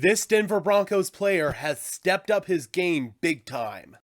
This Denver Broncos player has stepped up his game big time.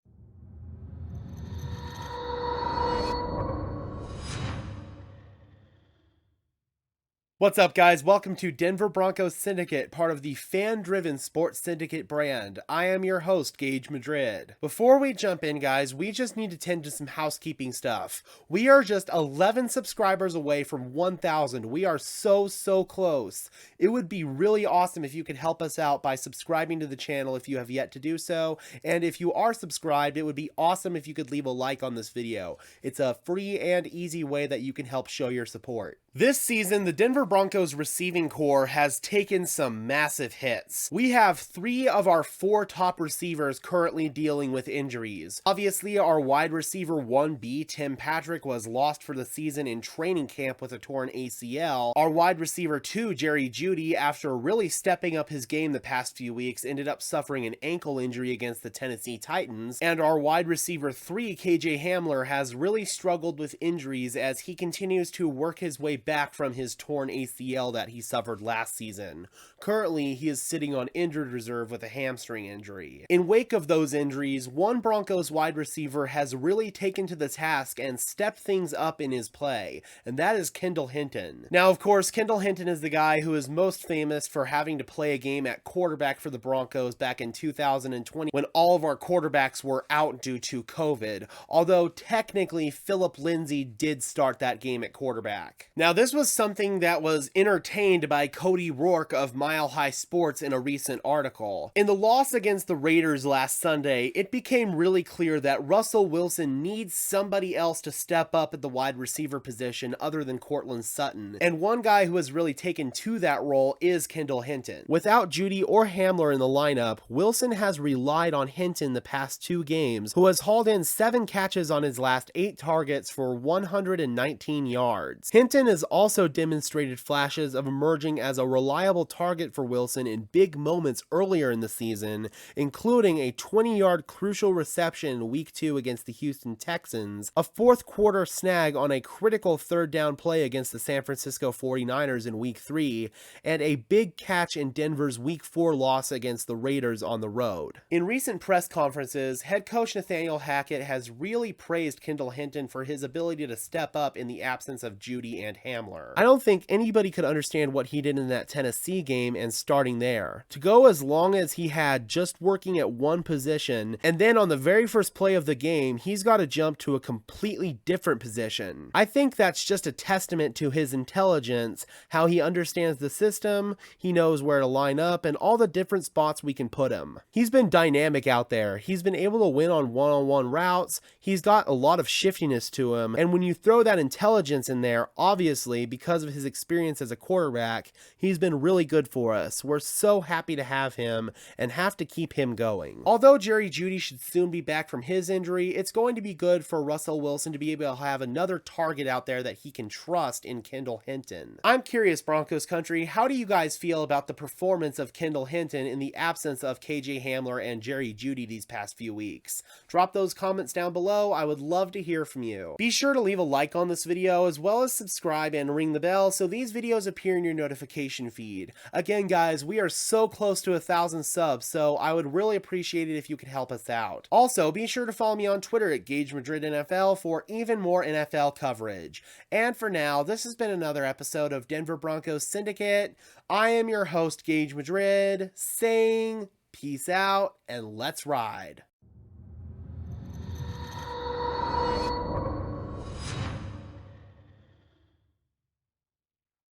What's up, guys? Welcome to Denver Broncos Syndicate, part of the fan-driven Sports Syndicate brand. I am your host, Gage Madrid. Before we jump in, guys, we just need to tend to some housekeeping stuff. We are just 11 subscribers away from 1,000. We are so close. It would be really awesome if you could help us out by subscribing to the channel if you have yet to do so. And if you are subscribed, it would be awesome if you could leave a like on this video. It's a free and easy way that you can help show your support. This season, the Denver Broncos receiving core has taken some massive hits. We have 3 of our 4 top receivers currently dealing with injuries. Obviously, our wide receiver 1B, Tim Patrick, was lost for the season in training camp with a torn ACL. Our wide receiver 2, Jerry Jeudy, after really stepping up his game the past few weeks, ended up suffering an ankle injury against the Tennessee Titans. And our wide receiver 3, KJ Hamler, has really struggled with injuries as he continues to work his way back from his torn ACL that he suffered last season. Currently, he is sitting on injured reserve with a hamstring injury. In wake of those injuries, one Broncos wide receiver has really taken to the task and stepped things up in his play, and that is Kendall Hinton. Now, of course, Kendall Hinton is the guy who is most famous for having to play a game at quarterback for the Broncos back in 2020 when all of our quarterbacks were out due to COVID, although technically Philip Lindsay did start that game at quarterback. Now, this was something that was entertained by Cody Rourke of Mile High Sports in a recent article. In the loss against the Raiders last Sunday, it became really clear that Russell Wilson needs somebody else to step up at the wide receiver position other than Courtland Sutton, and one guy who has really taken to that role is Kendall Hinton. Without Jeudy or Hamler in the lineup, Wilson has relied on Hinton the past 2 games, who has hauled in 7 catches on his last 8 targets for 119 yards. Hinton has also demonstrated flashes of emerging as a reliable target for Wilson in big moments earlier in the season, including a 20-yard crucial reception in Week 2 against the Houston Texans, a 4th quarter snag on a critical 3rd down play against the San Francisco 49ers in Week 3, and a big catch in Denver's Week 4 loss against the Raiders on the road. In recent press conferences, head coach Nathaniel Hackett has really praised Kendall Hinton for his ability to step up in the absence of Jeudy and Hamler. I don't think anybody could understand what he did in that Tennessee game and starting there. To go as long as he had just working at one position, and then on the very first play of the game, he's got to jump to a completely different position. I think that's just a testament to his intelligence, how he understands the system, he knows where to line up, and all the different spots we can put him. He's been dynamic out there. He's been able to win on one-on-one routes. He's got a lot of shiftiness to him, and when you throw that intelligence in there, obviously, because of his experience as a quarterback, he's been really good for us. We're so happy to have him and have to keep him going. Although Jerry Jeudy should soon be back from his injury, it's going to be good for Russell Wilson to be able to have another target out there that he can trust in Kendall Hinton. I'm curious, Broncos country, how do you guys feel about the performance of Kendall Hinton in the absence of KJ Hamler and Jerry Jeudy these past few weeks? Drop those comments down below. I would love to hear from you. Be sure to leave a like on this video as well as subscribe and ring the bell so these videos appear in your notification feed. Again, guys, we are so close to 1,000 subs, so I would really appreciate it if you could help us out. Also, be sure to follow me on Twitter at Gage Madrid NFL for even more NFL coverage. And for now, this has been another episode of Denver Broncos Syndicate. I am your host, Gage Madrid, saying peace out and let's ride.